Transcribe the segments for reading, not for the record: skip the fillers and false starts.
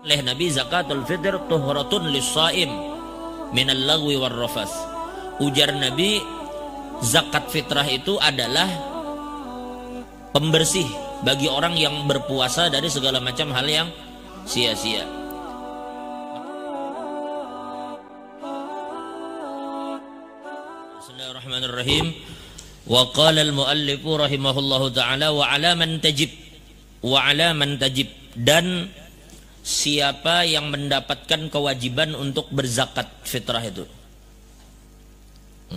oleh Nabi, zakatul fitr tuhratun lis-shaim minal lagwi war rafas. Ujar Nabi, zakat fitrah itu adalah pembersih bagi orang yang berpuasa dari segala macam hal yang sia-sia. Bismillahirrahmanirrahim. Wa qala al-muallifu rahimahullahu ta'ala wa 'ala man tajib, dan siapa yang mendapatkan kewajiban untuk berzakat fitrah itu.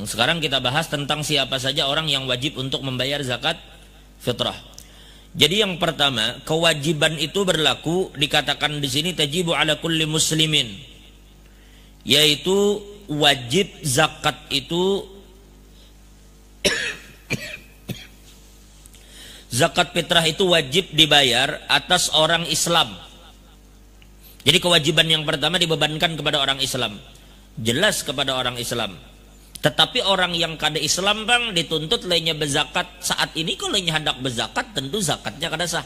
Sekarang kita bahas tentang siapa saja orang yang wajib untuk membayar zakat fitrah. Jadi yang pertama, kewajiban itu berlaku, dikatakan di sini tajibu ala kulli muslimin, yaitu wajib zakat itu zakat fitrah itu wajib dibayar atas orang Islam. Jadi kewajiban yang pertama dibebankan kepada orang Islam, jelas kepada orang Islam. Tetapi orang yang kada Islam bang dituntut lainnya berzakat saat ini. Kalau lainnya hendak berzakat tentu zakatnya kada sah.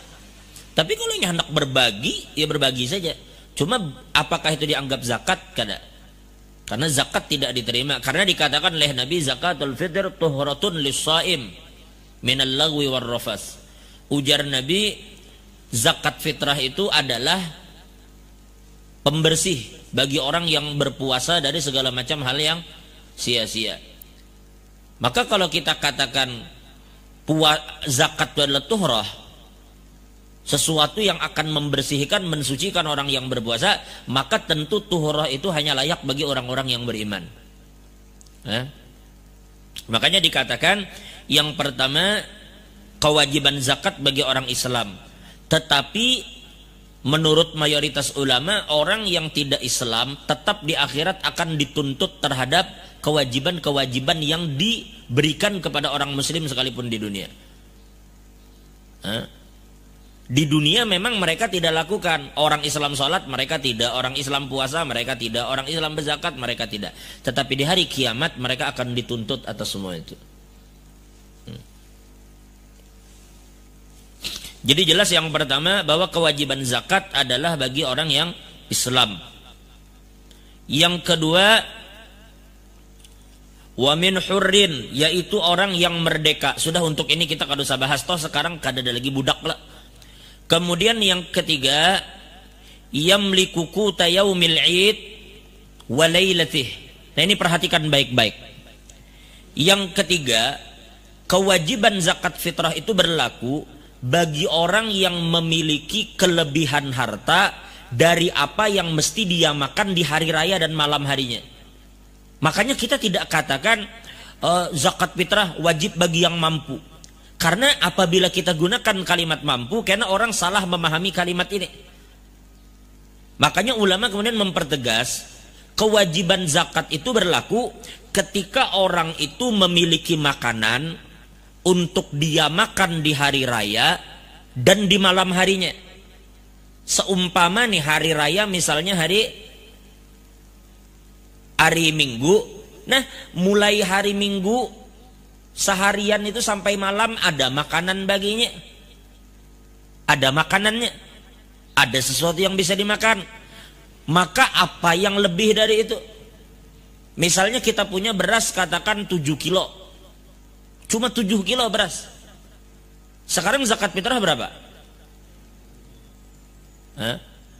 Tapi kalau lainnya hendak berbagi, ya berbagi saja. Cuma apakah itu dianggap zakat? Kada. Karena zakat tidak diterima. Karena dikatakan oleh Nabi, zakatul fitr tuhratun lis-shaim minal lagwi war rafas. Ujar Nabi, zakat fitrah itu adalah pembersih bagi orang yang berpuasa dari segala macam hal yang sia-sia. Maka kalau kita katakan zakat itu adalah tuhrah, sesuatu yang akan membersihkan, mensucikan orang yang berpuasa, maka tentu tuhrah itu hanya layak bagi orang-orang yang beriman. Makanya dikatakan yang pertama kewajiban zakat bagi orang Islam. Tetapi menurut mayoritas ulama, orang yang tidak Islam tetap di akhirat akan dituntut terhadap kewajiban-kewajiban yang diberikan kepada orang muslim sekalipun di dunia. Di dunia memang mereka tidak lakukan. Orang Islam sholat mereka tidak, orang Islam puasa mereka tidak, orang Islam berzakat mereka tidak. Tetapi di hari kiamat mereka akan dituntut atas semua itu. Jadi jelas yang pertama bahwa kewajiban zakat adalah bagi orang yang Islam. Yang kedua, wa min hurrin, yaitu orang yang merdeka. Sudah, untuk ini kita kada usah bahas, toh sekarang kada ada lagi budak lah. Kemudian yang ketiga, yamliku quta yaumil 'id wa lailatih. Nah ini perhatikan baik-baik. Yang ketiga, kewajiban zakat fitrah itu berlaku bagi orang yang memiliki kelebihan harta dari apa yang mesti dia makan di hari raya dan malam harinya. Makanya kita tidak katakan zakat fitrah wajib bagi yang mampu. Karena apabila kita gunakan kalimat mampu, karena orang salah memahami kalimat ini. Makanya ulama kemudian mempertegas kewajiban zakat itu berlaku ketika orang itu memiliki makanan untuk dia makan di hari raya dan di malam harinya. Seumpama nih hari raya misalnya hari Minggu. Nah, mulai hari Minggu seharian itu sampai malam ada makanan baginya. Ada makanannya. Ada sesuatu yang bisa dimakan. Maka apa yang lebih dari itu? Misalnya kita punya beras katakan 7 kilo. Cuma 7 kilo beras. Sekarang zakat fitrah berapa?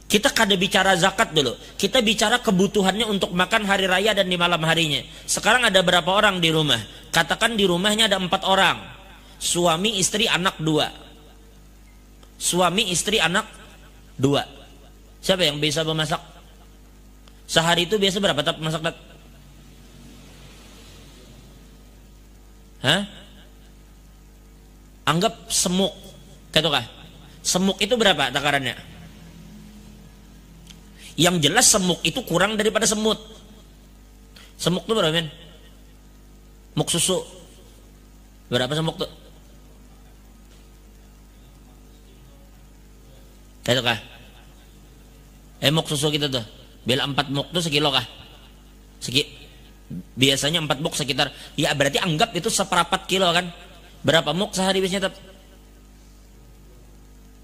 Kita kada bicara zakat dulu. Kita bicara kebutuhannya untuk makan hari raya dan di malam harinya. Sekarang ada berapa orang di rumah? Katakan di rumahnya ada 4 orang. Suami, istri, anak 2. Suami, istri, anak 2. Siapa yang bisa memasak? Sehari itu biasa berapa tap masak? Anggap semuk, kataukah? Semuk itu berapa takarannya? Yang jelas semuk itu kurang daripada semut. Semuk itu berapa, men? Muk susu berapa semuk tuh? Kataukah? Muk susu kita tuh, bila 4 muk tuh sekilo kah? Biasanya 4 muk sekitar, ya berarti anggap itu 1/4 kilo kan? Berapa muk sehari biasanya?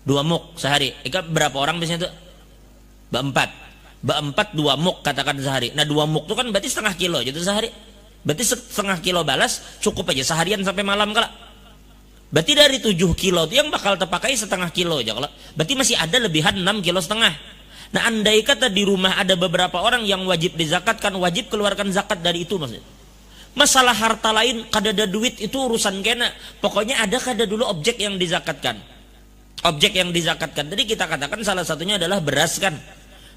2 muk sehari. Berapa orang biasanya tuh? Beempat. Beempat 2 muk katakan sehari. Nah 2 muk itu kan berarti setengah kilo gitu sehari. Berarti setengah kilo balas cukup aja seharian sampai malam kala. Berarti dari 7 kilo itu yang bakal terpakai setengah kilo aja kala. Berarti masih ada lebihan 6 kilo setengah. Nah andai kata di rumah ada beberapa orang yang wajib dizakatkan, wajib keluarkan zakat dari itu maksudnya. Masalah harta lain, kadada duit itu urusan kena. Pokoknya ada kada dulu objek yang dizakatkan. Objek yang dizakatkan. Tadi kita katakan salah satunya adalah beras kan.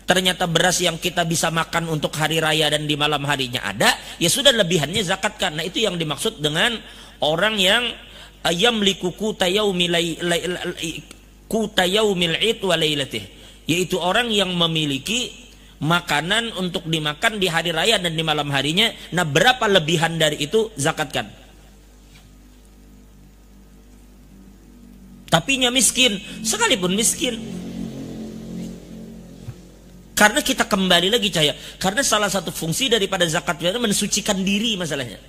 Ternyata beras yang kita bisa makan untuk hari raya dan di malam harinya ada, ya sudah lebihannya zakatkan. Nah itu yang dimaksud dengan orang yang yamliku kutayaumil id wa lailatih, yaitu orang yang memiliki makanan untuk dimakan di hari raya dan di malam harinya. Nah berapa lebihan dari itu zakatkan. Tapinya miskin, sekalipun miskin. Karena kita kembali lagi cahaya, karena salah satu fungsi daripada zakat itu mensucikan diri masalahnya.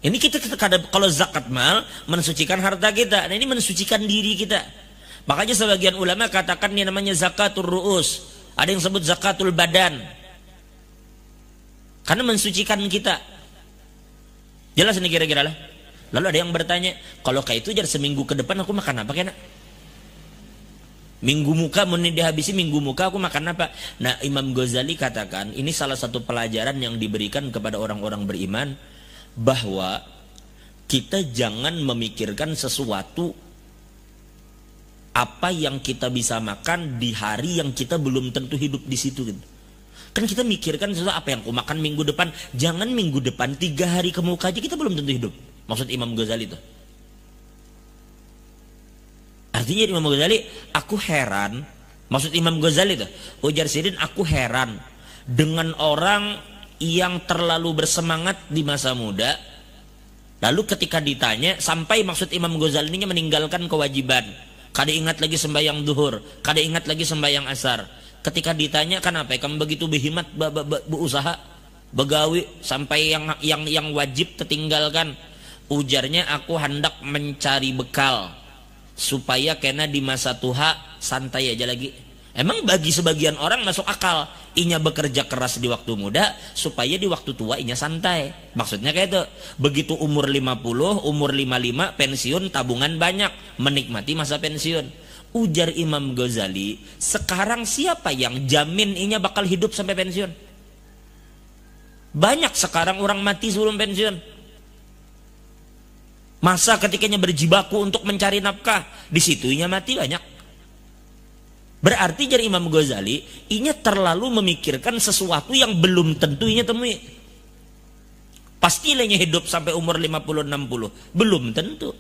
Ini kita kalau zakat mal mensucikan harta kita, nah ini mensucikan diri kita. Makanya sebagian ulama katakan ini namanya zakatul ru'us, ada yang sebut zakatul badan, karena mensucikan kita. Jelas ini kira-kira lah. Lalu ada yang bertanya, kalau kayak itu jadi seminggu ke depan aku makan apa kena? Minggu muka mau dihabisi, minggu muka aku makan apa? Nah Imam Ghazali katakan ini salah satu pelajaran yang diberikan kepada orang-orang beriman, bahwa kita jangan memikirkan sesuatu apa yang kita bisa makan di hari yang kita belum tentu hidup di situ gitu. Kan kita mikirkan sesuatu apa yang aku makan minggu depan. Jangan minggu depan, 3 hari ke muka aja kita belum tentu hidup. Maksud Imam Ghazali itu. Artinya Imam Ghazali, aku heran. Maksud Imam Ghazali itu, ujar Sirin, aku heran dengan orang yang terlalu bersemangat di masa muda, lalu ketika ditanya, sampai maksud Imam Ghazali ini meninggalkan kewajiban, kada ingat lagi sembahyang duhur, kada ingat lagi sembahyang asar. Ketika ditanya, kenapa kamu begitu berhimat berusaha begawi sampai yang wajib tertinggalkan? Ujarnya, aku hendak mencari bekal supaya kena di masa tua santai aja lagi. Emang bagi sebagian orang masuk akal, inya bekerja keras di waktu muda supaya di waktu tua inya santai. Maksudnya kayak itu. Begitu umur 50, umur 55 pensiun, tabungan banyak, menikmati masa pensiun. Ujar Imam Ghazali, sekarang siapa yang jamin inya bakal hidup sampai pensiun? Banyak sekarang orang mati sebelum pensiun. Masa ketikanya berjibaku untuk mencari nafkah, di situnya mati banyak. Berarti dari Imam Ghazali, inya terlalu memikirkan sesuatu yang belum tentu inya temui. Pasti inya hidup sampai umur 50-60, belum tentu.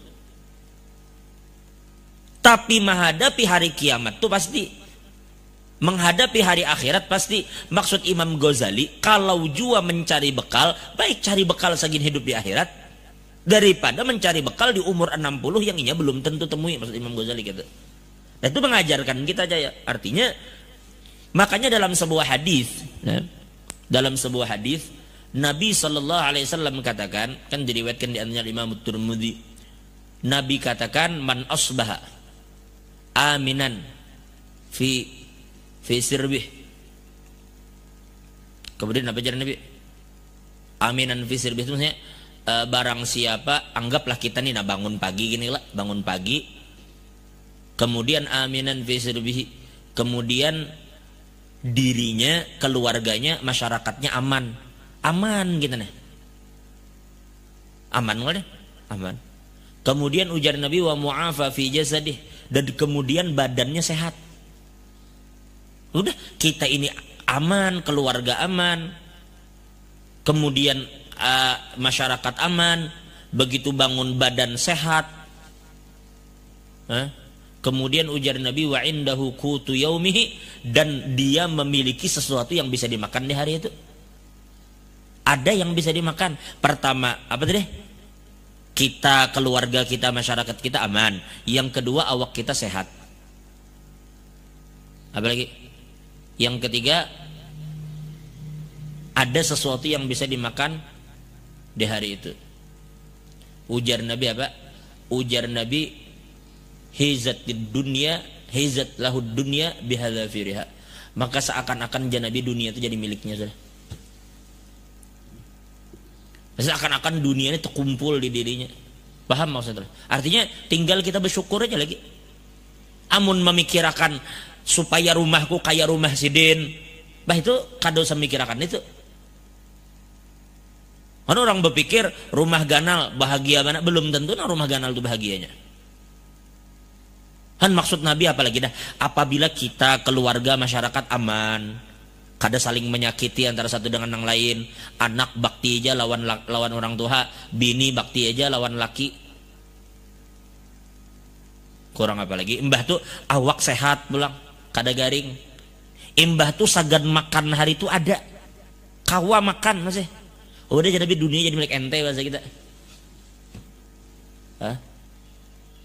Tapi menghadapi hari kiamat itu pasti. Menghadapi hari akhirat pasti. Maksud Imam Ghazali, kalau jua mencari bekal, baik cari bekal segini hidup di akhirat, daripada mencari bekal di umur 60 yang inya belum tentu temui. Maksud Imam Ghazali gitu. Dan itu mengajarkan kita aja ya. Artinya, makanya dalam sebuah hadis, ya, dalam sebuah hadis Nabi SAW katakan, kan diriwayatkan di antaranya Imam Tirmidzi, Nabi katakan, man asbaha aminan fi sirbih. Kemudian apa jalan Nabi? Aminan fi sirbih itu maksudnya barang siapa, anggaplah kita nih bangun pagi gini lah, bangun pagi, kemudian aminan fi sirbihi, kemudian dirinya, keluarganya, masyarakatnya aman gitu nih, aman nggak deh, aman. Kemudian ujar Nabi, wa mu'afa fi jasadih, dan kemudian badannya sehat. Udah, kita ini aman, keluarga aman, kemudian masyarakat aman, begitu bangun badan sehat. Kemudian ujar Nabi, wa indahu qutu yaumihi, dan dia memiliki sesuatu yang bisa dimakan di hari itu. Ada yang bisa dimakan. Pertama, apa tadi? Kita, keluarga kita, masyarakat kita aman. Yang kedua, awak kita sehat. Apa lagi? Yang ketiga, ada sesuatu yang bisa dimakan di hari itu. Ujar Nabi apa? Ujar Nabi, hizatid dunya hizat lahud dunya bihadzafiriha. Maka seakan-akan janabi dunia itu jadi miliknya sudah. Seakan-akan dunia ini terkumpul di dirinya. Paham maksudnya? Artinya tinggal kita bersyukur aja lagi. Amun memikirkan supaya rumahku kayak rumah Sidin, bah itu kado semikirakan itu. Karena orang berpikir rumah ganal bahagia mana, belum tentu rumah ganal itu bahagianya. Kan maksud Nabi apalagi dah, apabila kita keluarga masyarakat aman, kada saling menyakiti antara satu dengan yang lain, anak bakti aja lawan orang tua, bini bakti aja lawan laki, kurang apa lagi. Mbah tuh awak sehat pulang, kada garing. Mbah tuh sagan makan hari itu ada, kawa makan masih. Udah jadi dunia jadi milik ente bahasa kita. Hah?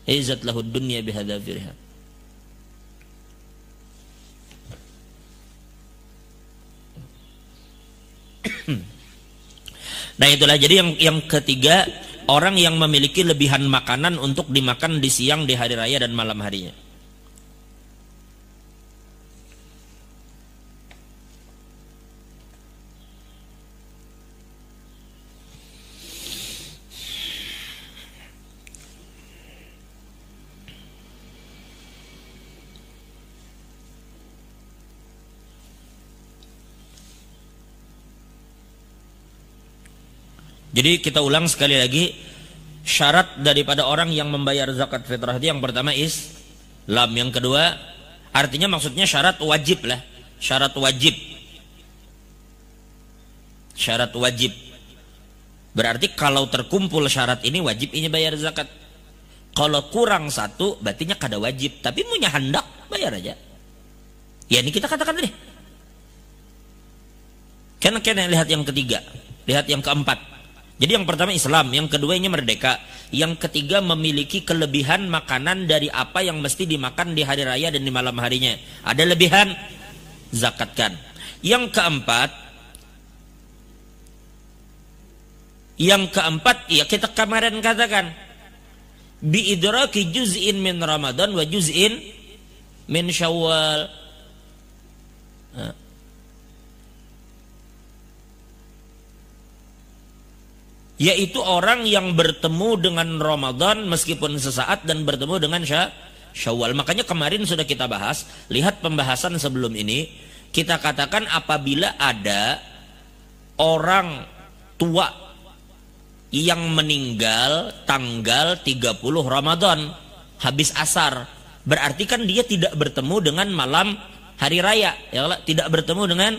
Izzat lahud dunya bihadzafiriha. Nah itulah jadi yang ketiga, orang yang memiliki lebihan makanan untuk dimakan di siang, di hari raya dan malam harinya. Jadi kita ulang sekali lagi, syarat daripada orang yang membayar zakat fitrah itu yang pertama Islam, yang kedua artinya maksudnya syarat wajib lah, syarat wajib. Syarat wajib berarti kalau terkumpul syarat ini wajib ini bayar zakat. Kalau kurang satu berartinya kada wajib, tapi punya hendak bayar aja. Ya ini kita katakan deh. Karena lihat yang ketiga, lihat yang keempat. Jadi yang pertama Islam, yang kedua ini merdeka, yang ketiga memiliki kelebihan makanan dari apa yang mesti dimakan di hari raya dan di malam harinya. Ada lebihan, zakatkan. Yang keempat, ya kita kemarin katakan, bi idraki juz'in min Ramadan wa juz'in min Syawal. Yaitu orang yang bertemu dengan Ramadan meskipun sesaat dan bertemu dengan Syawal. Makanya kemarin sudah kita bahas, lihat pembahasan sebelum ini, kita katakan apabila ada orang tua yang meninggal tanggal 30 Ramadan habis asar, berarti kan dia tidak bertemu dengan malam hari raya, ya, tidak bertemu dengan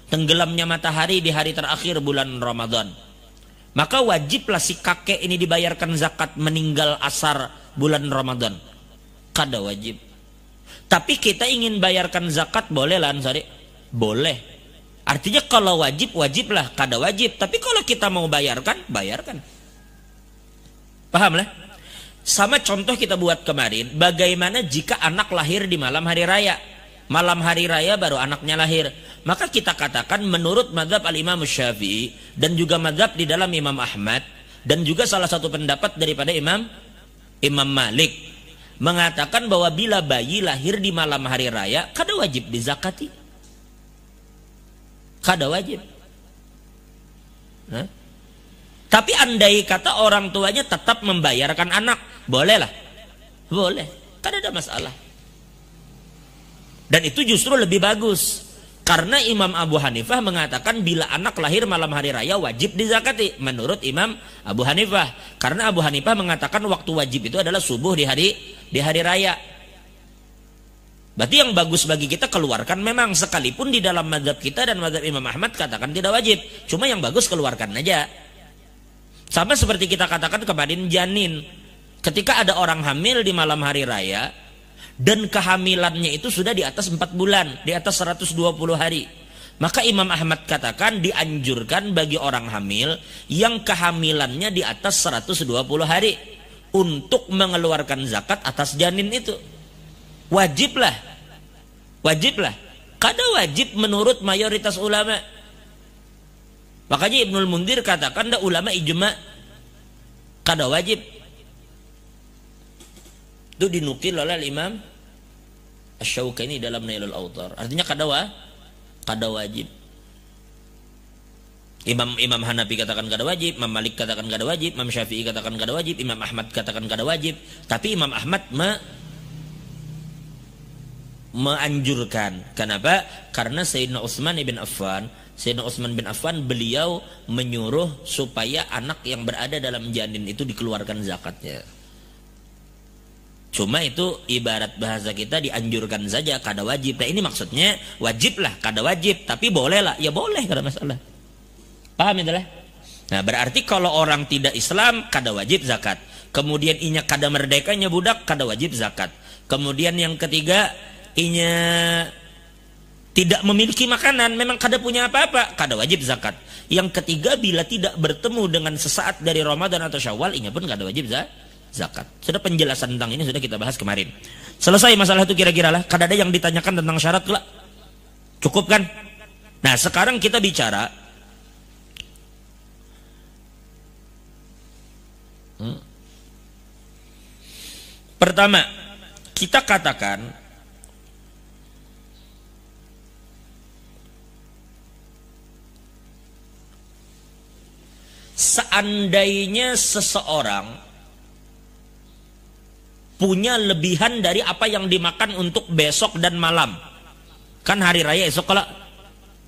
tenggelamnya matahari di hari terakhir bulan Ramadan. Maka wajiblah si kakek ini dibayarkan zakat meninggal asar bulan Ramadan. Kada wajib. Tapi kita ingin bayarkan zakat, boleh lah Ansari? Boleh. Artinya kalau wajib, wajiblah. Kada wajib. Tapi kalau kita mau bayarkan, bayarkan. Paham lah? Sama contoh kita buat kemarin, bagaimana jika anak lahir di malam hari raya? Malam hari raya baru anaknya lahir. Maka kita katakan menurut mazhab al-Imam Syafi'i dan juga mazhab di dalam Imam Ahmad dan juga salah satu pendapat daripada Imam Malik mengatakan bahwa bila bayi lahir di malam hari raya kada wajib dizakati. Kada wajib. Nah? Tapi andai kata orang tuanya tetap membayarkan anak, bolehlah. Boleh. Kada ada masalah. Dan itu justru lebih bagus. Karena Imam Abu Hanifah mengatakan bila anak lahir malam hari raya wajib dizakati. Menurut Imam Abu Hanifah. Karena Abu Hanifah mengatakan waktu wajib itu adalah subuh di hari raya. Berarti yang bagus bagi kita keluarkan memang. Sekalipun di dalam mazhab kita dan mazhab Imam Ahmad katakan tidak wajib. Cuma yang bagus keluarkan aja. Sama seperti kita katakan kemarin janin. Ketika ada orang hamil di malam hari raya dan kehamilannya itu sudah di atas 4 bulan, di atas 120 hari, maka Imam Ahmad katakan dianjurkan bagi orang hamil yang kehamilannya di atas 120 hari untuk mengeluarkan zakat atas janin itu. Wajiblah. Wajiblah. Kada wajib menurut mayoritas ulama. Makanya Ibnul Mundir katakan dah ulama ijma kada wajib. Itu dinukil oleh Imam Asy-Syaukani dalam Nailul Autar. Artinya kada wajib. Imam Hanafi katakan kada wajib, Imam Malik katakan kada wajib, Imam Syafi'i katakan kada wajib, Imam Ahmad katakan kada wajib. Tapi Imam Ahmad menganjurkan. Kenapa? Karena Sayyidina Utsman bin Affan beliau menyuruh supaya anak yang berada dalam janin itu dikeluarkan zakatnya. Cuma itu ibarat bahasa kita dianjurkan saja, kada wajib. Nah ini maksudnya wajib lah, kada wajib. Tapi boleh lah, ya boleh, kada masalah. Paham itulah? Nah berarti kalau orang tidak Islam kada wajib zakat. Kemudian inya kada merdekanya budak kada wajib zakat. Kemudian yang ketiga inya tidak memiliki makanan, memang kada punya apa-apa, kada wajib zakat. Yang ketiga bila tidak bertemu dengan sesaat dari Ramadan atau Syawal, inya pun kada wajib zakat. Sudah penjelasan tentang ini sudah kita bahas kemarin. Selesai masalah itu kira-kira lah. Kada ada yang ditanyakan tentang syarat lah. Cukup kan? Nah sekarang kita bicara pertama, kita katakan seandainya seseorang punya lebihan dari apa yang dimakan untuk besok dan malam. Kan hari raya esok kalau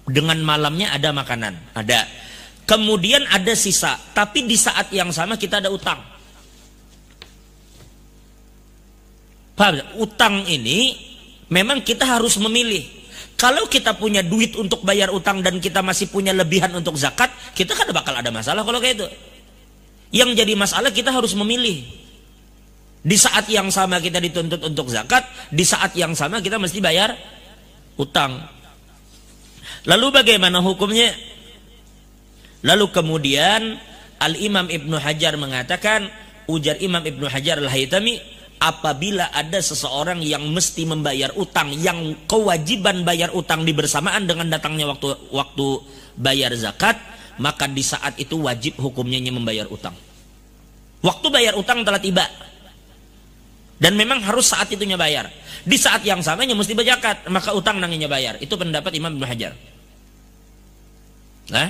dengan malamnya ada makanan, ada. Kemudian ada sisa, tapi di saat yang sama kita ada utang. Paham? Utang ini memang kita harus memilih. Kalau kita punya duit untuk bayar utang dan kita masih punya lebihan untuk zakat, kita kan bakal ada masalah kalau kayak itu. Yang jadi masalah kita harus memilih. Di saat yang sama kita dituntut untuk zakat, di saat yang sama kita mesti bayar utang. Lalu bagaimana hukumnya? Lalu kemudian Al-Imam Ibnu Hajar mengatakan, ujar Imam Ibnu Hajar Al-Haytami, apabila ada seseorang yang mesti membayar utang, yang kewajiban bayar utang dibersamaan dengan datangnya waktu bayar zakat, maka di saat itu wajib hukumnya membayar utang. Waktu bayar utang telah tiba dan memang harus saat itunya bayar. Di saat yang samanya mesti berzakat, maka utang nanginya bayar. Itu pendapat Imam Ibnu Hajar. Nah,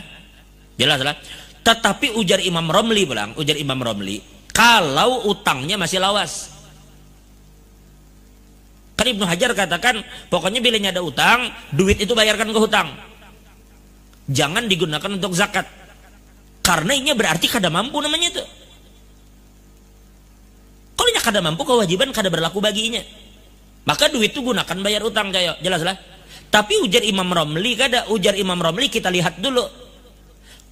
jelas lah. Tetapi ujar Imam Romli bilang, ujar Imam Romli, kalau utangnya masih lawas. Kan Ibnu Hajar katakan, pokoknya bilanya ada utang, duit itu bayarkan ke hutang. Jangan digunakan untuk zakat. Karena ini berarti kada mampu namanya itu. Kalau nya kada mampu, kewajiban kada berlaku baginya. Maka duit itu gunakan bayar utang, kayak jelas lah. Tapi ujar Imam Romli kada, ujar Imam Romli kita lihat dulu.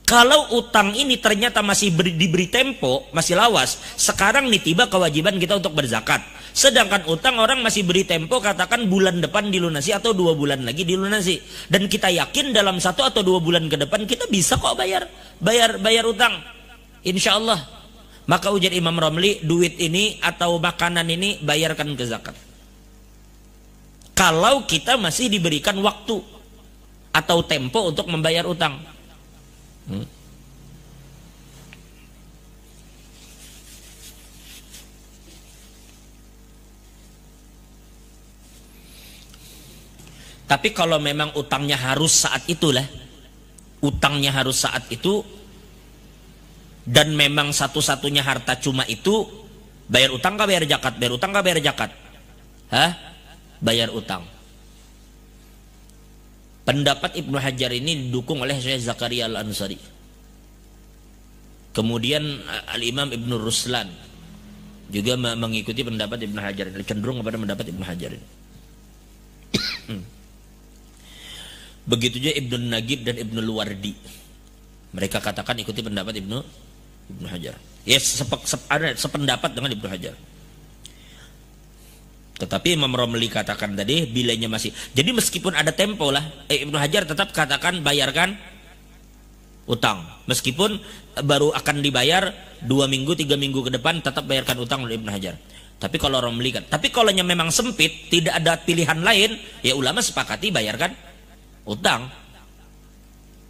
Kalau utang ini ternyata masih diberi tempo, masih lawas, sekarang nih tiba kewajiban kita untuk berzakat. Sedangkan utang orang masih beri tempo, katakan bulan depan dilunasi atau 2 bulan lagi dilunasi. Dan kita yakin dalam 1 atau 2 bulan ke depan kita bisa kok bayar utang. Insya Allah. Maka ujar Imam Romli, duit ini atau makanan ini bayarkan ke zakat. Kalau kita masih diberikan waktu atau tempo untuk membayar utang. Tapi kalau memang utangnya harus saat itulah, utangnya harus saat itu, dan memang satu-satunya harta cuma itu, bayar utang kah bayar zakat? Bayar utang kah bayar zakat? Hah? Bayar utang. Pendapat Ibnu Hajar ini didukung oleh Syekh Zakaria Al-Ansari. Kemudian Al-Imam Ibnu Ruslan juga mengikuti pendapat Ibnu Hajar, cenderung kepada pendapat Ibnu Hajar ini. Begitu juga Ibnu Nagib dan Ibnu Luwardi. Mereka katakan ikuti pendapat Ibnu Hajar. Ya, sependapat dengan Ibnu Hajar. Tetapi Imam Romli katakan tadi bilanya masih. Jadi meskipun ada tempo lah, Ibnu Hajar tetap katakan bayarkan utang. Meskipun baru akan dibayar 2 minggu, 3 minggu ke depan, tetap bayarkan utang oleh Ibnu Hajar. Tapi kalau Romli kan, tapi kalau memang sempit, tidak ada pilihan lain, ya ulama sepakati bayarkan utang.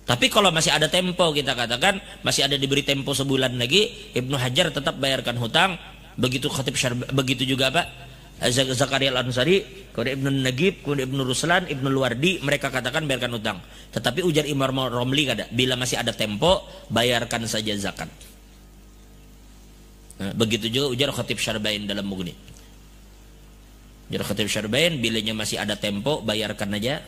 Tapi kalau masih ada tempo, kita katakan masih ada diberi tempo sebulan lagi, Ibnu Hajar tetap bayarkan hutang. Begitu Khatib Syarbaji, begitu juga apa? Zakaria Al-Ansari, kemudian Ibnu Nagib, kemudian Ibnu Ruslan, Ibnu Luwardi, mereka katakan bayarkan utang. Tetapi ujar Imam Romli kada, bila masih ada tempo bayarkan saja zakat. Nah, begitu juga ujar Khatib Syarbain dalam Mughni. Ujar Khatib Syarbain, bilanya masih ada tempo bayarkan aja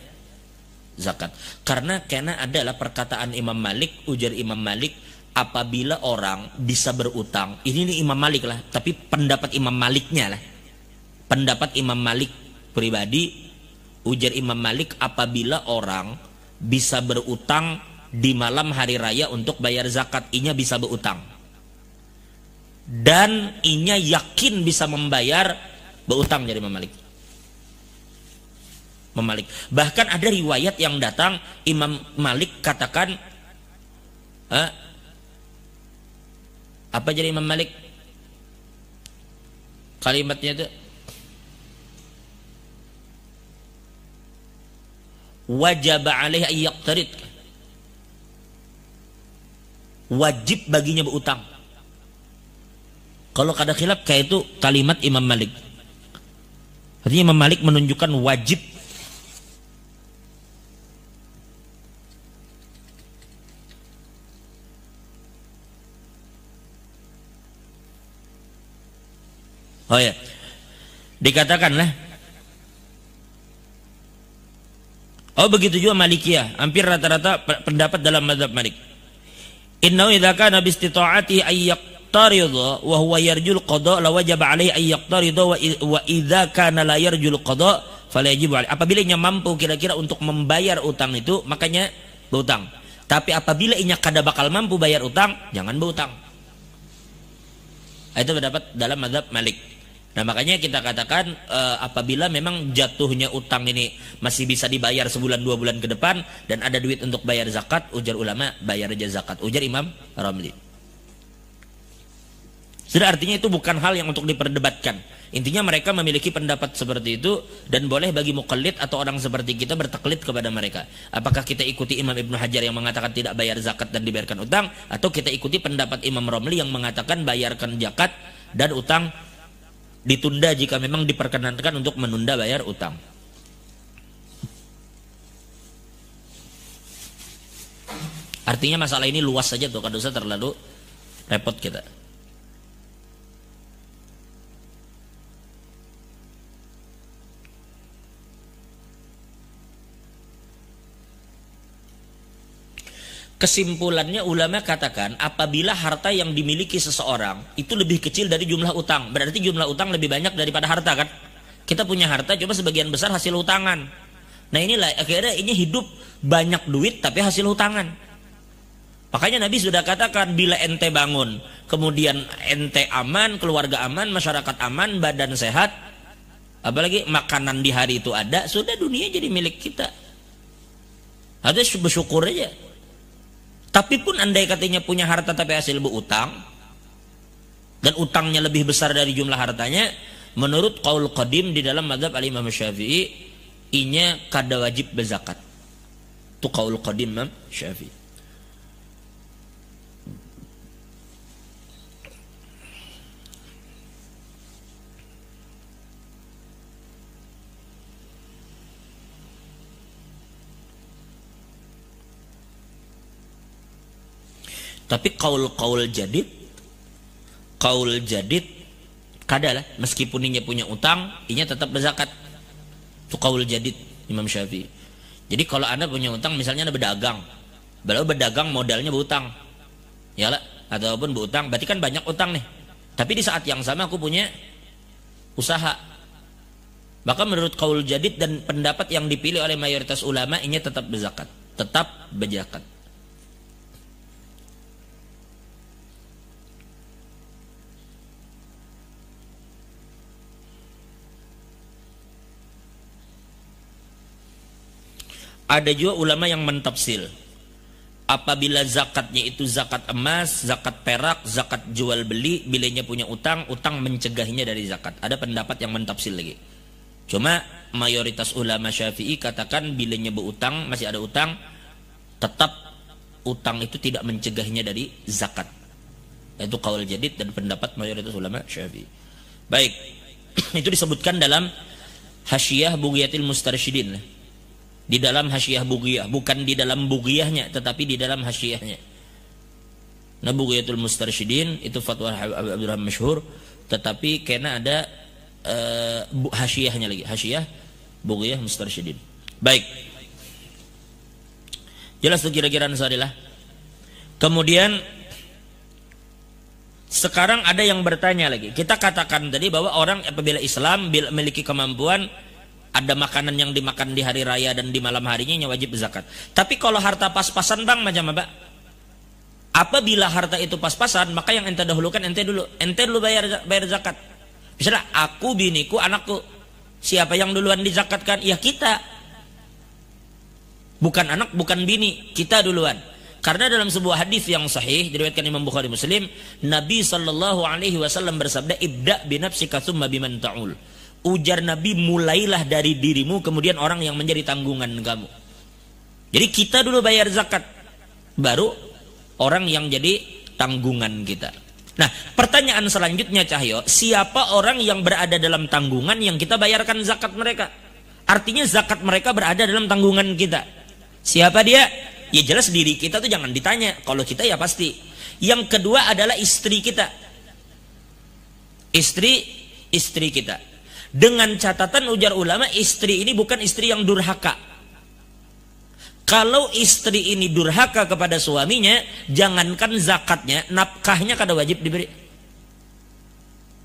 zakat. Karena adalah perkataan Imam Malik, ujar Imam Malik, apabila orang bisa berutang, ini Imam Malik lah, tapi pendapat Imam Maliknya lah. Pendapat Imam Malik pribadi, ujar Imam Malik, apabila orang bisa berutang di malam hari raya untuk bayar zakat, inya bisa berutang. Dan inya yakin bisa membayar berutang, jadi Imam Malik. Bahkan ada riwayat yang datang Imam Malik katakan, apa jadi Imam Malik? Kalimatnya itu wajib alaihi ayyaqtarid, wajib baginya berutang. Kalau kada khilaf kayak itu kalimat Imam Malik. Artinya Imam Malik menunjukkan wajib. Oh ya, dikatakanlah. Oh begitu juga Malikiyah, hampir rata-rata pendapat dalam mazhab Malik. Innahu idza kana bi istita'ati ay yaqtarida wa huwa yarjul qada la wajaba alaihi ay yaqtarida wa idza kana la yarjul qada fala yajibu alaihi. Apabila ia mampu kira-kira untuk membayar utang itu, makanya berutang. Tapi apabila ia kada bakal mampu bayar utang, jangan berutang. Itu pendapat dalam mazhab Malik. Nah makanya kita katakan apabila memang jatuhnya utang ini masih bisa dibayar sebulan 2 bulan ke depan dan ada duit untuk bayar zakat, ujar ulama bayar aja zakat, ujar Imam Ramli. Sudah, artinya itu bukan hal yang untuk diperdebatkan. Intinya mereka memiliki pendapat seperti itu dan boleh bagi muqallid atau orang seperti kita bertaklid kepada mereka. Apakah kita ikuti Imam Ibnu Hajar yang mengatakan tidak bayar zakat dan dibayarkan utang, atau kita ikuti pendapat Imam Ramli yang mengatakan bayarkan zakat dan utang ditunda jika memang diperkenankan untuk menunda bayar utang. Artinya masalah ini luas saja tuh, kada usah terlalu repot kita. Kesimpulannya ulama katakan apabila harta yang dimiliki seseorang itu lebih kecil dari jumlah utang, berarti jumlah utang lebih banyak daripada harta kan? Kita punya harta coba sebagian besar hasil utangan. Nah inilah akhirnya ini hidup banyak duit tapi hasil utangan. Makanya Nabi sudah katakan bila ente bangun, kemudian ente aman, keluarga aman, masyarakat aman, badan sehat, apalagi makanan di hari itu ada, sudah dunia jadi milik kita. Harus bersyukur aja. Tapi pun andai katanya punya harta tapi hasil berutang dan utangnya lebih besar dari jumlah hartanya, menurut qaul qadim di dalam mazhab al-Imam Syafi'i, inya kada wajib berzakat. Itu qaul qadim Imam Syafi'i. Tapi kaul jadid kadalah meskipun inya punya utang, inya tetap berzakat. Itu kaul jadid Imam Syafi'i. Jadi kalau Anda punya utang, misalnya Anda berdagang, baru berdagang modalnya berutang, ya lah, ataupun berutang, berarti kan banyak utang nih. Tapi di saat yang sama aku punya usaha. Maka menurut kaul jadid dan pendapat yang dipilih oleh mayoritas ulama, inya tetap berzakat, tetap berzakat. Ada juga ulama yang mentafsir. Apabila zakatnya itu zakat emas, zakat perak, zakat jual beli, bilanya punya utang, utang mencegahnya dari zakat. Ada pendapat yang mentafsir lagi. Cuma mayoritas ulama Syafi'i katakan bilanya berutang, masih ada utang, tetap utang itu tidak mencegahnya dari zakat. Itu qaul jadid dan pendapat mayoritas ulama Syafi'i. Baik, Itu disebutkan dalam Hasyiyah Bughiyatil Mustarsyidin. Di dalam Hasyiyah Bughiyah, bukan di dalam Bughiyahnya, tetapi di dalam Hasyiyahnya. Nah, Bughiyatul Mustarsyidin itu fatwa Abdurrahman masyhur, tetapi kena ada Hasyiyahnya lagi, Hasyiyah Bughiyah Mustarsyidin. Baik. Jelas tuh kira-kira Ansarilah. Kemudian sekarang ada yang bertanya lagi. Kita katakan tadi bahwa orang apabila Islam memiliki kemampuan, ada makanan yang dimakan di hari raya dan di malam harinya wajib zakat. Tapi kalau harta pas-pasan bang macam apa? Apabila harta itu pas-pasan, maka yang ente dahulukan ente dulu bayar zakat. Misalnya aku, biniku, anakku, siapa yang duluan dizakatkan? Ya kita. Bukan anak, bukan bini, kita duluan. Karena dalam sebuah hadis yang sahih diriwayatkan Imam Bukhari Muslim, Nabi sallallahu alaihi wasallam bersabda, "Ibda bi nafsika tsumma biman ta'ul." Ujar Nabi, mulailah dari dirimu, kemudian orang yang menjadi tanggungan kamu. Jadi kita dulu bayar zakat, baru orang yang jadi tanggungan kita. Nah, pertanyaan selanjutnya Cahyo, siapa orang yang berada dalam tanggungan yang kita bayarkan zakat mereka? Artinya zakat mereka berada dalam tanggungan kita. Siapa dia? Ya jelas diri kita tuh jangan ditanya. Kalau kita ya pasti. Yang kedua adalah istri kita. Istri kita. Dengan catatan ujar ulama, istri ini bukan istri yang durhaka. Kalau istri ini durhaka kepada suaminya, jangankan zakatnya, nafkahnya kada wajib diberi.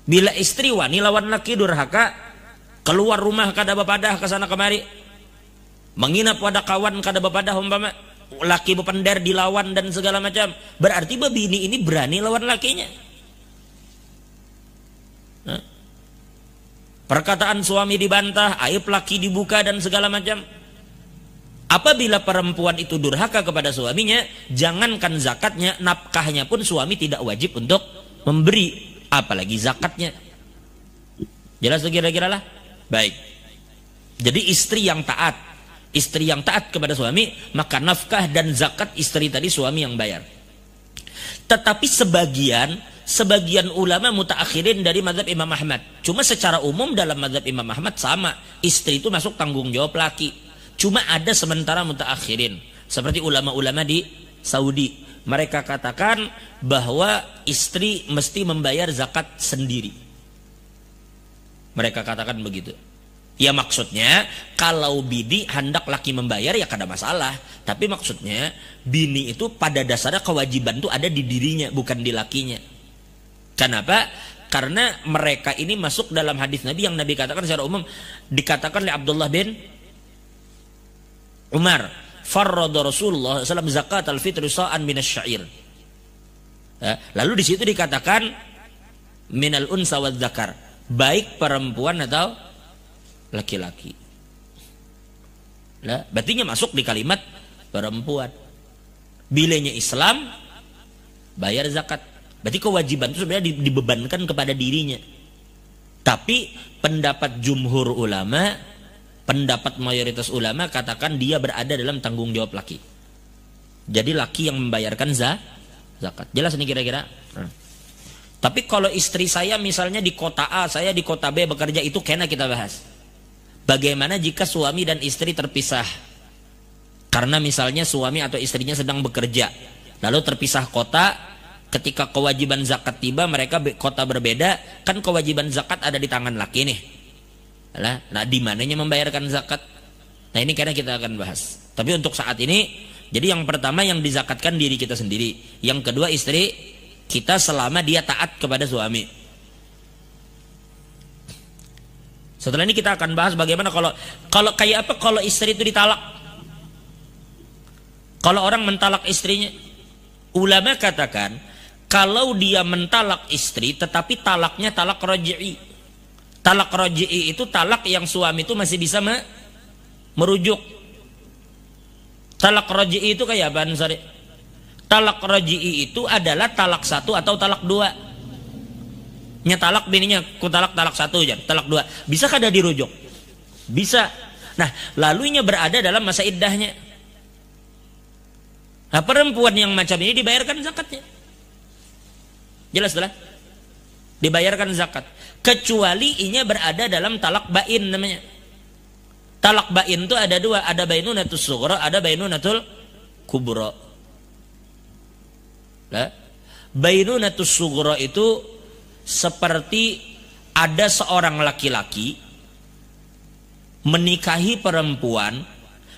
Bila istri wani lawan laki durhaka, keluar rumah kada bapadah ke sana kemari, menginap pada kawan kada bapadah umpama, laki bepender dilawan dan segala macam, berarti bini ini berani lawan lakinya. Nah, perkataan suami dibantah, aib laki dibuka dan segala macam. Apabila perempuan itu durhaka kepada suaminya, jangankan zakatnya, nafkahnya pun suami tidak wajib untuk memberi, apalagi zakatnya. Jelas kira-kira lah. Baik. Jadi istri yang taat kepada suami, maka nafkah dan zakat istri tadi suami yang bayar. Tetapi sebagian ulama mutaakhirin dari mazhab Imam Ahmad, cuma secara umum dalam mazhab Imam Ahmad sama, istri itu masuk tanggung jawab laki. Cuma ada sementara mutaakhirin, seperti ulama-ulama di Saudi, mereka katakan bahwa istri mesti membayar zakat sendiri. Mereka katakan begitu. Ya maksudnya kalau bini hendak laki membayar ya kada masalah. Tapi maksudnya bini itu pada dasarnya kewajiban itu ada di dirinya, bukan di lakinya. Kenapa? Karena mereka ini masuk dalam hadis Nabi yang Nabi katakan secara umum, dikatakan oleh Abdullah bin Umar, farrada Rasulullah SAW zakat al-fitri sa'an minas syair. Lalu di situ dikatakan minal unsa wal zakar, baik perempuan atau laki-laki. Lah, berarti masuk di kalimat perempuan. Bilanya Islam bayar zakat. Berarti kewajiban itu sebenarnya dibebankan kepada dirinya. Tapi pendapat jumhur ulama, pendapat mayoritas ulama katakan dia berada dalam tanggung jawab laki. Jadi laki yang membayarkan zakat. Jelas ini kira-kira? Tapi kalau istri saya misalnya di kota A, saya di kota B bekerja, itu kena kita bahas. Bagaimana jika suami dan istri terpisah? Karena misalnya suami atau istrinya sedang bekerja, lalu terpisah kota, ketika kewajiban zakat tiba mereka kota berbeda, kan kewajiban zakat ada di tangan laki nih. Nah, di mananya membayarkan zakat? Nah, ini karena kita akan bahas. Tapi untuk saat ini, jadi yang pertama yang dizakatkan diri kita sendiri, yang kedua istri kita selama dia taat kepada suami. Setelah ini kita akan bahas bagaimana kalau kayak apa kalau istri itu ditalak. Kalau orang mentalak istrinya, ulama katakan kalau dia mentalak istri tetapi talaknya talak raj'i. Talak raj'i itu talak yang suami itu masih bisa merujuk. Talak raj'i itu kayak apa? Talak raj'i itu adalah talak satu atau talak dua. Talak bininya, ku talak satu aja, talak dua. Bisa kada dirujuk? Bisa. Nah, lalunya berada dalam masa iddahnya. Nah, perempuan yang macam ini dibayarkan zakatnya. Jelas lah. dibayarkan zakat. Kecuali inya berada dalam talak bain namanya. Talak bain itu ada dua, ada bainunatus sughra, ada bainunatul kubra. Nah, bainunatus sughra itu seperti ada seorang laki-laki menikahi perempuan,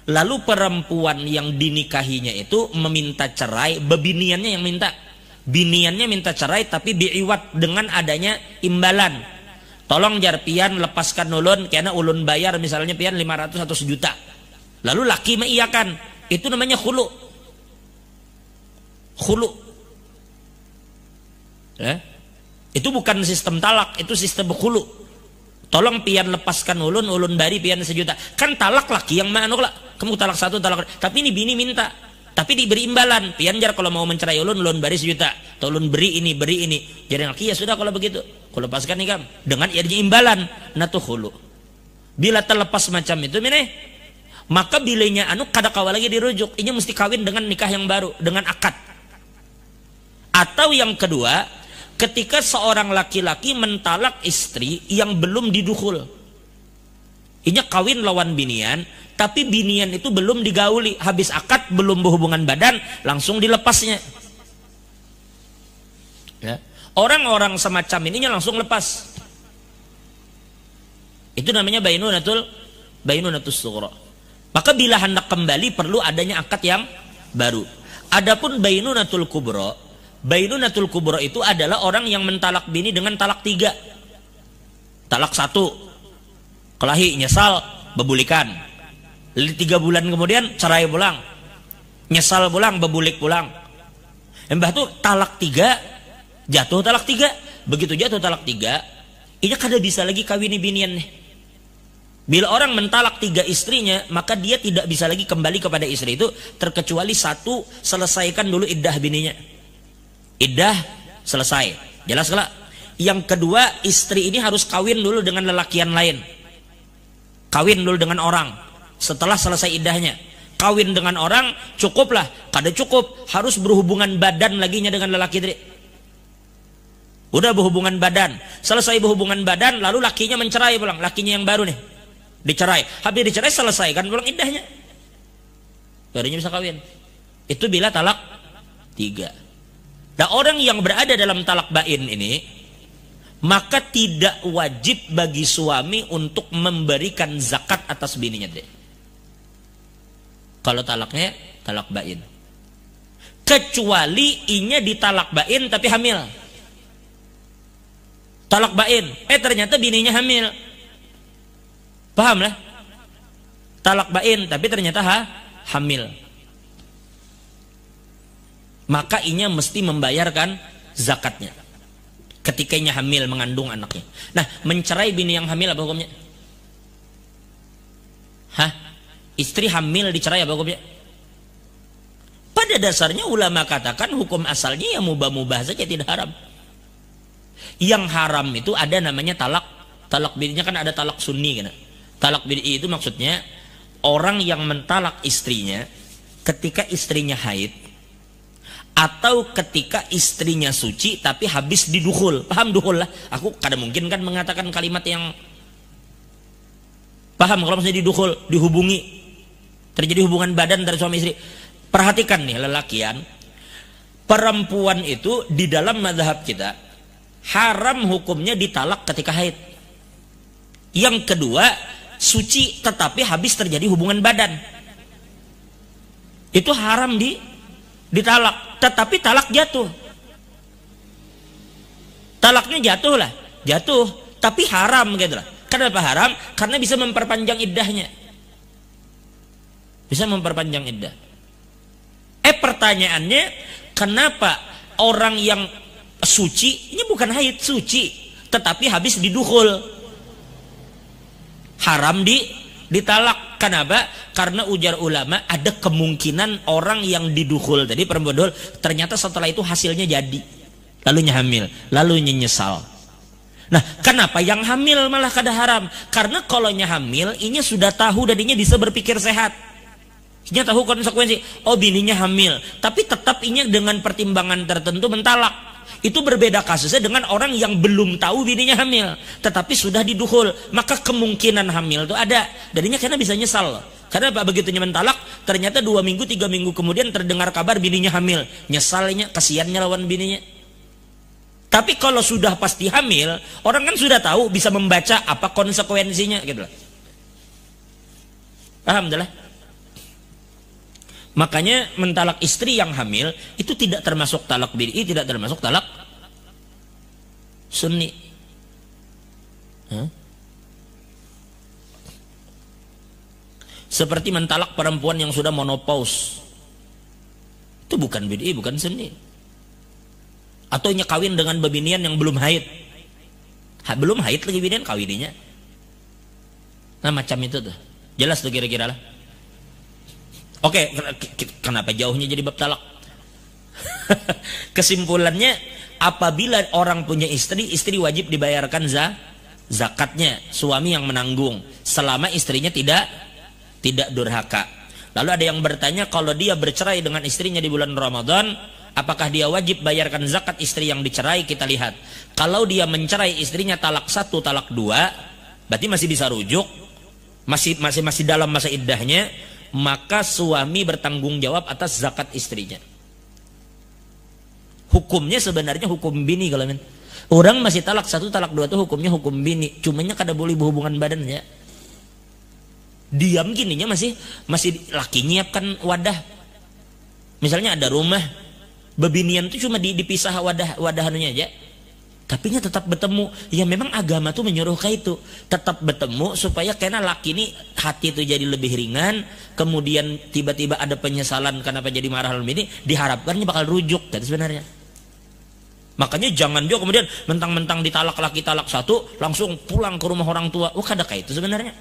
lalu perempuan yang dinikahinya itu meminta cerai, bebiniannya yang minta. Biniannya minta cerai tapi biiwat dengan adanya imbalan. Tolong jar pian lepaskan ulun karena ulun bayar misalnya pian 500 atau 1 juta. Lalu laki mengiyakan. Itu namanya khulu. Khulu. Itu bukan sistem talak, itu sistem khulu. Tolong pian lepaskan ulun, ulun bari pian 1 juta. Kan talak laki yang mana lah. Kamu talak 1, talak. Tapi ini bini minta. Tapi diberi imbalan. Pian jar kalau mau mencerai ulun bari 1 juta. Atau ulun beri ini, beri ini. Jadi laki ya sudah kalau begitu. Aku lepaskan nih kam. Dengan ianya imbalan. Nah tuh khulu. Bila terlepas macam itu meneh, maka bilenya kada kawa lagi dirujuk. Ini mesti kawin dengan nikah yang baru, dengan akad. Atau yang kedua, ketika seorang laki-laki mentalak istri yang belum didukhul. Inya kawin lawan binian, tapi binian itu belum digauli, habis akad belum berhubungan badan, langsung dilepasnya. Ya. Orang-orang semacam ininya langsung lepas. Itu namanya bainunatus sughra. Maka bila hendak kembali perlu adanya akad yang baru. Adapun bainunatul kubra, bainunatul kubra itu adalah orang yang mentalak bini dengan talak 3. Talak 1, kelahi nyesal, bebulikan. 3 bulan kemudian cerai pulang, nyesal pulang, bebulik pulang. Mbah tuh talak 3, jatuh talak 3. Begitu jatuh talak 3, ini kada bisa lagi kawini binian nih. Bila orang mentalak 3 istrinya, maka dia tidak bisa lagi kembali kepada istri itu, terkecuali 1, selesaikan dulu iddah bininya. Iddah selesai, jelas gak? Yang kedua, istri ini harus kawin dulu dengan lelakian lain. Kawin dulu dengan orang. Setelah selesai iddahnya, kawin dengan orang cukuplah. Kada cukup, harus berhubungan badan laginya dengan lelaki tadi. Udah berhubungan badan, selesai berhubungan badan, lalu lakinya mencerai pulang, lakinya yang baru nih dicerai. Habis dicerai selesaikan pulang iddahnya, barunya bisa kawin. Itu bila talak 3. Nah, orang yang berada dalam talak bain ini, maka tidak wajib bagi suami untuk memberikan zakat atas bininya deh. Kalau talaknya talak bain, kecuali inya ditalak bain tapi hamil. Talak bain, ternyata bininya hamil. Paham lah? Talak bain tapi ternyata hamil. Maka inya mesti membayarkan zakatnya ketika inya hamil mengandung anaknya. Nah, mencerai bini yang hamil apa hukumnya? Istri hamil dicerai apa hukumnya? Pada dasarnya ulama katakan hukum asalnya ya mubah-mubah saja, tidak haram. Yang haram itu ada namanya talak bininya, kan ada talak sunni kan. Talak bini itu maksudnya orang yang mentalak istrinya ketika istrinya haid atau ketika istrinya suci tapi habis didukhul. Paham dukhul lah? Aku kadang mungkin kan mengatakan kalimat yang paham kalau maksudnya didukhul, dihubungi, terjadi hubungan badan dari suami istri. Perhatikan nih lelakian, perempuan itu di dalam mazhab kita haram hukumnya ditalak ketika haid. Yang kedua, suci tetapi habis terjadi hubungan badan, itu haram ditalak. Tetapi talak jatuh, talaknya jatuh lah, jatuh tapi haram gitu lah. Kenapa haram? Karena bisa memperpanjang iddahnya, bisa memperpanjang iddah. Pertanyaannya, kenapa orang yang suci, ini bukan haid, suci tetapi habis didukhul, haram ditalak. Kenapa? Karena ujar ulama ada kemungkinan orang yang didukhul tadi, perempuan dukhul, ternyata setelah itu hasilnya jadi, lalu hamil, lalu nyesal. Nah, kenapa yang hamil malah kada haram? Karena kalau hamil, ini sudah tahu dan ini bisa berpikir sehat. Ini tahu konsekuensi. Oh, bininya hamil, tapi tetap ini dengan pertimbangan tertentu mentalak. Itu berbeda kasusnya dengan orang yang belum tahu bininya hamil, tetapi sudah didukhul. Maka kemungkinan hamil itu ada. Darinya karena bisa nyesal. Karena Pak begitunya mentalak, ternyata 2 minggu, 3 minggu kemudian terdengar kabar bininya hamil. Nyesalnya, kasihannya lawan bininya. Tapi kalau sudah pasti hamil, orang kan sudah tahu, bisa membaca apa konsekuensinya gitu. Alhamdulillah. Makanya mentalak istri yang hamil itu tidak termasuk talak bid'i, tidak termasuk talak sunni. Seperti mentalak perempuan yang sudah menopause, itu bukan bid'i, bukan sunni. Atau kawin dengan bebinian yang belum haid, belum haid lagi binian kawininya. Nah macam itu tuh, jelas tuh kira-kira lah. Oke, kenapa jauhnya jadi bab talak? Kesimpulannya, apabila orang punya istri, istri wajib dibayarkan zakatnya, suami yang menanggung selama istrinya tidak durhaka. Lalu ada yang bertanya, kalau dia bercerai dengan istrinya di bulan Ramadan, apakah dia wajib bayarkan zakat istri yang dicerai? Kita lihat. Kalau dia mencerai istrinya talak 1, talak 2, berarti masih bisa rujuk, masih dalam masa iddahnya, maka suami bertanggung jawab atas zakat istrinya. Hukumnya sebenarnya hukum bini. Kalau orang masih talak 1, talak 2 itu hukumnya hukum bini, cumanya kada boleh berhubungan badan ya. Diam gininya masih laki nyiapkan wadah. Misalnya ada rumah, bebinian itu cuma dipisah wadahannya aja. Tapi nya tetap bertemu. Ya memang agama tuh menyuruh kayak itu, tetap bertemu supaya karena laki ini hati itu jadi lebih ringan. Kemudian tiba-tiba ada penyesalan kenapa jadi marah ini, diharapkannya bakal rujuk tadi sebenarnya. Makanya jangan juga kemudian mentang-mentang ditalak laki talak 1 langsung pulang ke rumah orang tua. Kada kayak itu sebenarnya.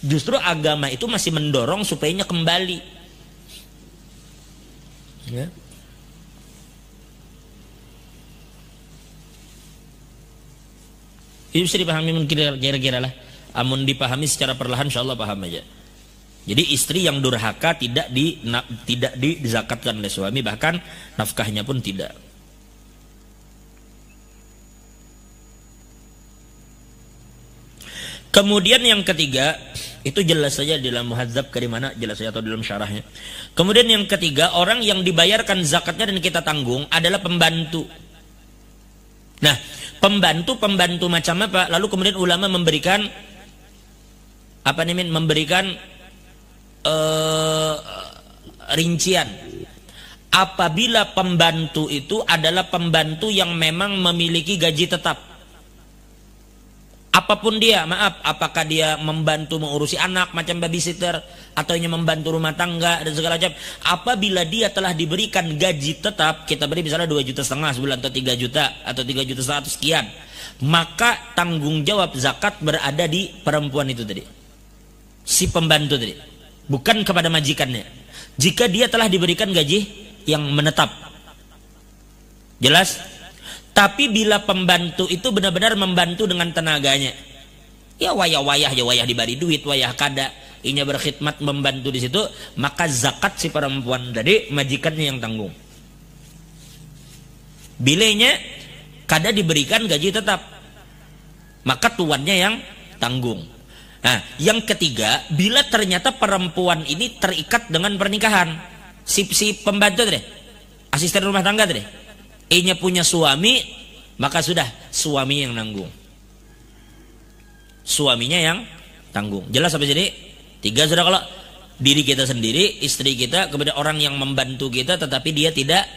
Justru agama itu masih mendorong supaya kembali. Ya. Itu bisa dipahami mungkin kira-kira lah. Amun dipahami secara perlahan, insya Allah paham aja. Jadi istri yang durhaka tidak dizakatkan oleh suami, bahkan nafkahnya pun tidak. Kemudian yang ketiga, itu jelas saja di dalam muhadzab ke mana jelas saja, atau dalam syarahnya. Kemudian yang ketiga, orang yang dibayarkan zakatnya dan kita tanggung adalah pembantu. Nah, pembantu macam apa? Lalu kemudian ulama memberikan rincian. Apabila pembantu itu adalah pembantu yang memang memiliki gaji tetap, apapun dia, apakah dia membantu mengurusi anak macam babysitter, atau hanya membantu rumah tangga dan segala macam. Apabila dia telah diberikan gaji tetap, kita beri misalnya 2,5 juta sebulan, atau 3 juta, atau 3,1 juta sekian, maka tanggung jawab zakat berada di perempuan itu tadi, si pembantu tadi, bukan kepada majikannya. Jika dia telah diberikan gaji yang menetap, jelas. Tapi bila pembantu itu benar-benar membantu dengan tenaganya, ya wayah diberi duit, wayah kada, inya berkhidmat membantu di situ, maka zakat si perempuan tadi majikannya yang tanggung. Bilanya kada diberikan gaji tetap, maka tuannya yang tanggung. Nah, yang ketiga, bila ternyata perempuan ini terikat dengan pernikahan, si pembantu tadi, asisten rumah tangga tadi, inya punya suami, maka sudah suami yang nanggung, suaminya yang tanggung. Jelas apa jadi? 3 sudah. Kalau diri kita sendiri, istri kita, kemudian orang yang membantu kita tetapi dia tidak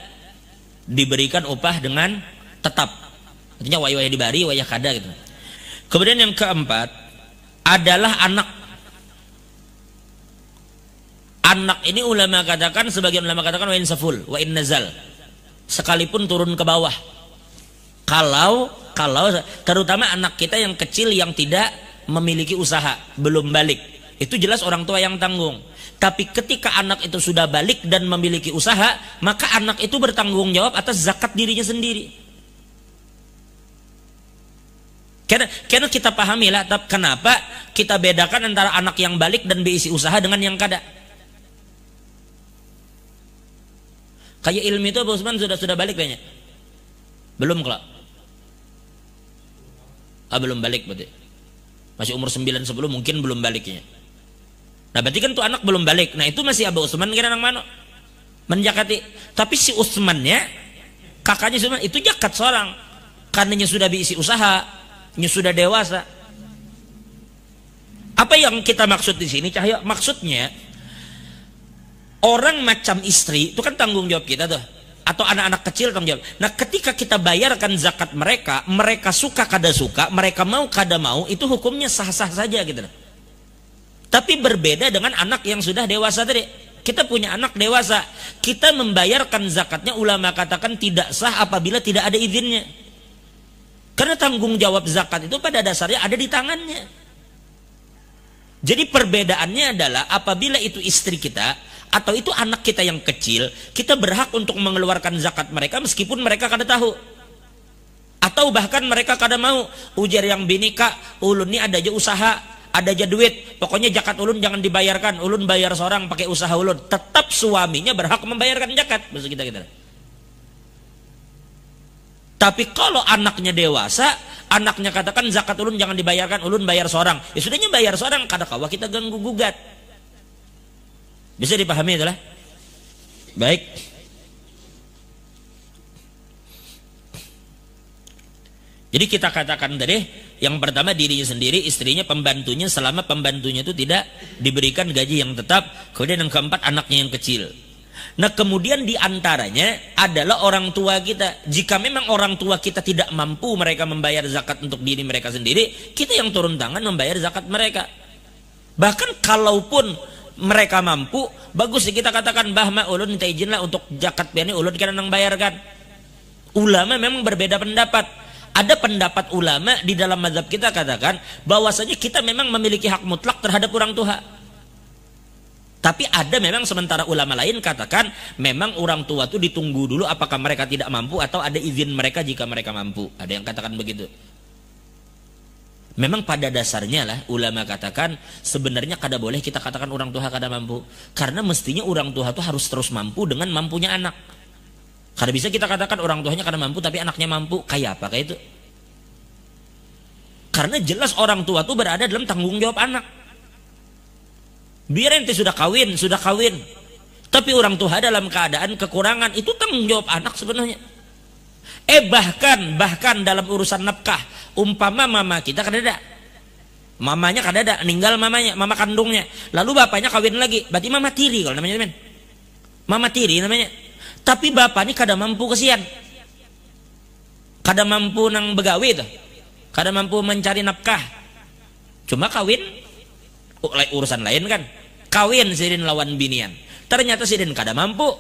diberikan upah dengan tetap, artinya wayah dibari, wayah kada gitu. Kemudian yang keempat adalah anak. Anak ini ulama katakan, sebagian ulama katakan wa in saful wa in nazal, sekalipun turun ke bawah. Kalau terutama anak kita yang kecil yang tidak memiliki usaha, belum balik, itu jelas orang tua yang tanggung. Tapi ketika anak itu sudah balik dan memiliki usaha, maka anak itu bertanggung jawab atas zakat dirinya sendiri. Karena kita pahami lah, kenapa kita bedakan antara anak yang balik dan berisi usaha dengan yang kada. Kayak ilmu itu Pak Usman sudah balik banyak. Belum kelak. Belum balik berarti. Masih umur 9-10 mungkin belum baliknya. Nah berarti kan tuh anak belum balik. Nah itu masih Abu Utsman kira nang mano menjakati. Tapi si Utsmannya, kakaknya Utsman itu jakat seorang. Karenanya sudah diisi usaha, sudah dewasa. Apa yang kita maksud di sini, Cahyo? Maksudnya orang macam istri itu kan tanggung jawab kita tuh, atau anak-anak kecil tanggung jawab. Nah ketika kita bayarkan zakat mereka, mereka suka kada suka, mereka mau kada mau, itu hukumnya sah-sah saja gitu. Tapi berbeda dengan anak yang sudah dewasa tadi. Kita punya anak dewasa, kita membayarkan zakatnya, ulama katakan tidak sah apabila tidak ada izinnya. Karena tanggung jawab zakat itu pada dasarnya ada di tangannya. Jadi perbedaannya adalah apabila itu istri kita atau itu anak kita yang kecil, kita berhak untuk mengeluarkan zakat mereka meskipun mereka kada tahu. Atau bahkan mereka kada mau. Ujar yang bini, Kak, ulun ini ada aja usaha, ada aja duit, pokoknya zakat ulun jangan dibayarkan, ulun bayar seorang pakai usaha ulun. Tetap suaminya berhak membayarkan zakat. Maksud kita. Tapi kalau anaknya dewasa, anaknya katakan zakat ulun jangan dibayarkan, ulun bayar seorang. Ya sudahnya bayar seorang, kada kawa kita ganggu gugat. Bisa dipahami itulah. Baik. Jadi kita katakan tadi, yang pertama dirinya sendiri, istrinya, pembantunya, selama pembantunya itu tidak diberikan gaji yang tetap. Kemudian yang keempat, anaknya yang kecil. Nah kemudian diantaranya adalah orang tua kita. Jika memang orang tua kita tidak mampu mereka membayar zakat untuk diri mereka sendiri, kita yang turun tangan membayar zakat mereka. Bahkan kalaupun mereka mampu, bagus sih kita katakan, bah ma ulun minta izin lah untuk zakat piani ulun kena nang bayarkan. Ulama memang berbeda pendapat. Ada pendapat ulama di dalam mazhab kita katakan bahwasanya kita memang memiliki hak mutlak terhadap orang tua. Tapi ada memang sementara ulama lain katakan memang orang tua itu ditunggu dulu apakah mereka tidak mampu atau ada izin mereka jika mereka mampu. Ada yang katakan begitu. Memang pada dasarnya lah ulama katakan sebenarnya kada boleh kita katakan orang tua kada mampu. Karena mestinya orang tua itu harus terus mampu dengan mampunya anak. Kada bisa kita katakan orang tuanya kada mampu tapi anaknya mampu. Kayak apa kayak itu? Karena jelas orang tua itu berada dalam tanggung jawab anak. Biar ente sudah kawin. Tapi orang tua dalam keadaan kekurangan, itu tanggung jawab anak sebenarnya. Bahkan dalam urusan nafkah, umpama mama kita kadada. Mamanya kadada, ninggal mamanya, mama kandungnya. Lalu bapaknya kawin lagi, berarti mama tiri kalau namanya, men. Mama tiri namanya. Tapi bapak ini kada mampu kesian. Kada mampu nang begawi tuh. Kada mampu mencari nafkah. Cuma kawin urusan lain kan. Kawin sidin lawan binian. Ternyata sidin kada mampu.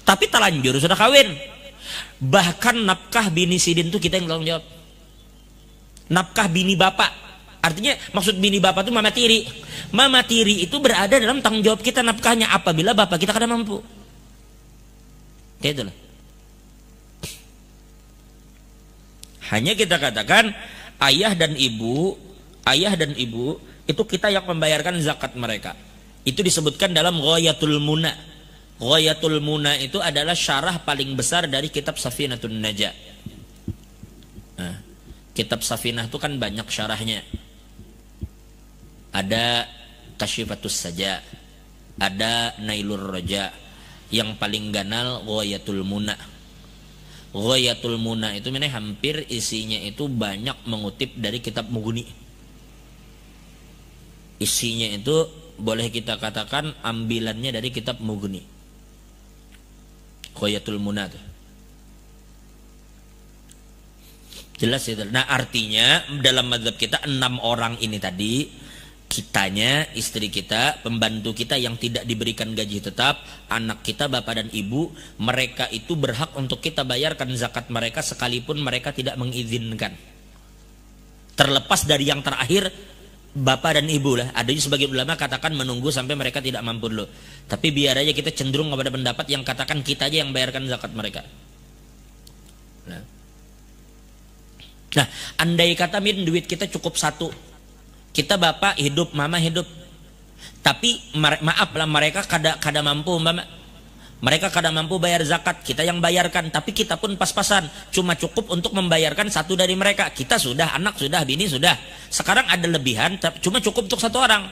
Tapi telanjur sudah kawin. Bahkan nafkah bini sidin itu kita yang tanggung jawab. Nafkah bini bapak. Artinya maksud bini bapak itu mama tiri. Mama tiri itu berada dalam tanggung jawab kita nafkahnya apabila bapak kita kada mampu. Kayak itulah. Hanya kita katakan ayah dan ibu itu kita yang membayarkan zakat mereka. Itu disebutkan dalam Ghayatul Muna. Ghayatul Muna itu adalah syarah paling besar dari kitab Safinatun Najah. Nah, kitab Safinah itu kan banyak syarahnya. Ada Kasyifatus Saja, ada Nailur Raja. Yang paling ganal Ghayatul Muna. Ghayatul Muna itu hampir isinya itu banyak mengutip dari kitab Mughni. Isinya itu boleh kita katakan ambilannya dari kitab Mughni. Ghayatul Muna itu. Jelas itu. Nah artinya dalam mazhab kita 6 orang ini tadi, kitanya, istri kita, pembantu kita yang tidak diberikan gaji tetap, anak kita, bapak dan ibu, mereka itu berhak untuk kita bayarkan zakat mereka sekalipun mereka tidak mengizinkan. Terlepas dari yang terakhir, bapak dan ibu lah. Ada sebagian ulama katakan menunggu sampai mereka tidak mampu dulu. Tapi biar aja kita cenderung kepada pendapat yang katakan kita aja yang bayarkan zakat mereka. Nah, andai kata duit kita cukup 1. Kita bapak hidup, mama hidup. Tapi maaf lah mereka kada mampu, Mereka kadang mampu bayar zakat, kita yang bayarkan, tapi kita pun pas-pasan, cuma cukup untuk membayarkan satu dari mereka. Kita sudah, anak sudah, bini sudah. Sekarang ada lebihan, cuma cukup untuk satu orang.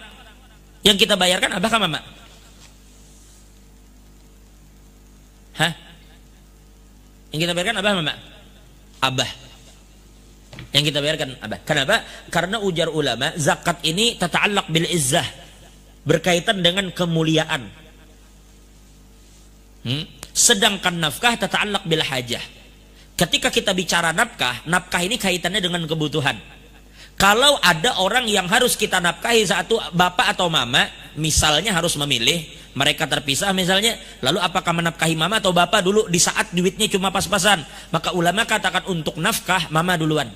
Yang kita bayarkan abah kan mama? Hah? Yang kita bayarkan abah mama? Abah. Yang kita bayarkan abah. Kenapa? Karena ujar ulama, zakat ini tata'allaq bil izzah, berkaitan dengan kemuliaan. Sedangkan nafkah tata'allaq bil hajah. Ketika kita bicara nafkah, nafkah ini kaitannya dengan kebutuhan. Kalau ada orang yang harus kita nafkahi, satu bapak atau mama, misalnya harus memilih, mereka terpisah misalnya, lalu apakah menafkahi mama atau bapak dulu di saat duitnya cuma pas-pasan? Maka ulama katakan untuk nafkah mama duluan.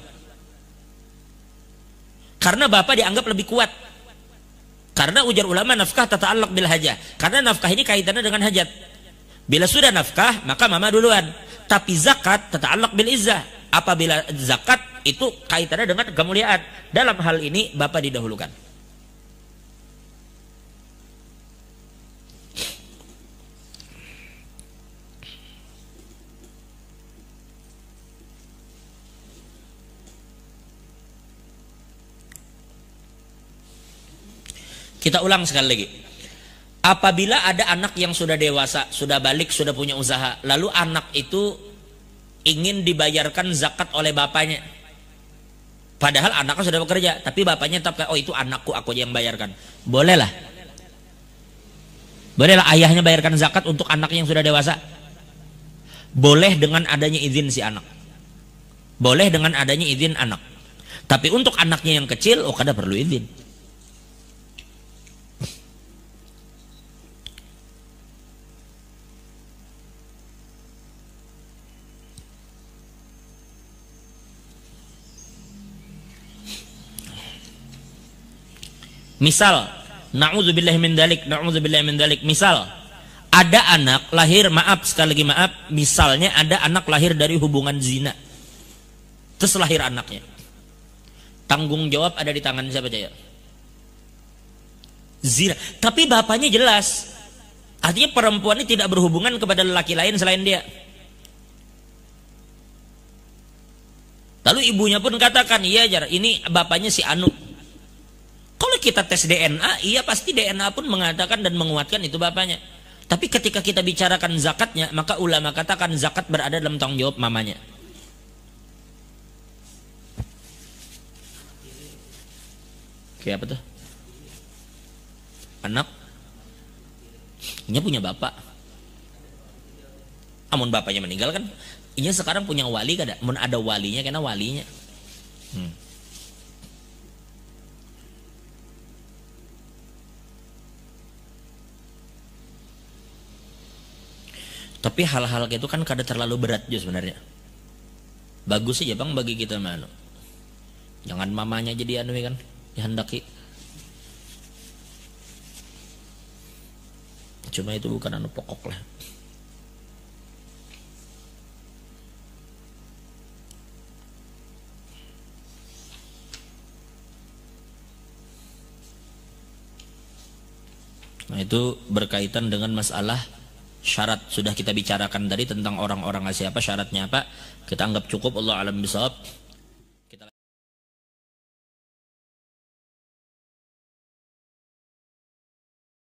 Karena bapak dianggap lebih kuat. Karena ujar ulama nafkah tata'allaq bil hajah. Karena nafkah ini kaitannya dengan hajat. Bila sudah nafkah, maka mama duluan. Tapi zakat tata'allaq bil izzah. Apabila zakat itu kaitannya dengan kemuliaan. Dalam hal ini bapak didahulukan. Kita ulang sekali lagi. Apabila ada anak yang sudah dewasa, sudah balik, sudah punya usaha, lalu anak itu ingin dibayarkan zakat oleh bapaknya. Padahal anaknya sudah bekerja, tapi bapaknya tetap, oh itu anakku, aku aja yang bayarkan. Bolehlah. Bolehlah ayahnya bayarkan zakat untuk anak yang sudah dewasa. Boleh dengan adanya izin si anak. Boleh dengan adanya izin anak. Tapi untuk anaknya yang kecil, oh kada perlu izin. Misal, na'udzubillahi min dzalik, misal ada anak lahir, maaf sekali lagi maaf, misalnya ada anak lahir dari hubungan zina. Terus lahir anaknya. Tanggung jawab ada di tangan siapa Jaya? Zina. Tapi bapaknya jelas. Artinya perempuan ini tidak berhubungan kepada lelaki lain selain dia. Lalu ibunya pun katakan, iya Jar, ini bapaknya si Anu. Kalau kita tes DNA, iya pasti DNA pun mengatakan dan menguatkan itu bapaknya. Tapi ketika kita bicarakan zakatnya, maka ulama katakan zakat berada dalam tanggung jawab mamanya. Kayak apa tuh? Anak? Ini punya bapak. Amun bapaknya meninggal kan, ini sekarang punya wali kada? Mun ada walinya, karena walinya. Tapi hal-hal itu kan kada terlalu berat juga sebenarnya. Bagus aja bang bagi kita mano. Jangan mamanya jadi anu kan, dihendaki. Cuma itu bukan anu pokok lah. Nah itu berkaitan dengan masalah syarat. Sudah kita bicarakan tadi tentang orang-orang siapa, syaratnya apa. Kita anggap cukup. Allah alam bisawab.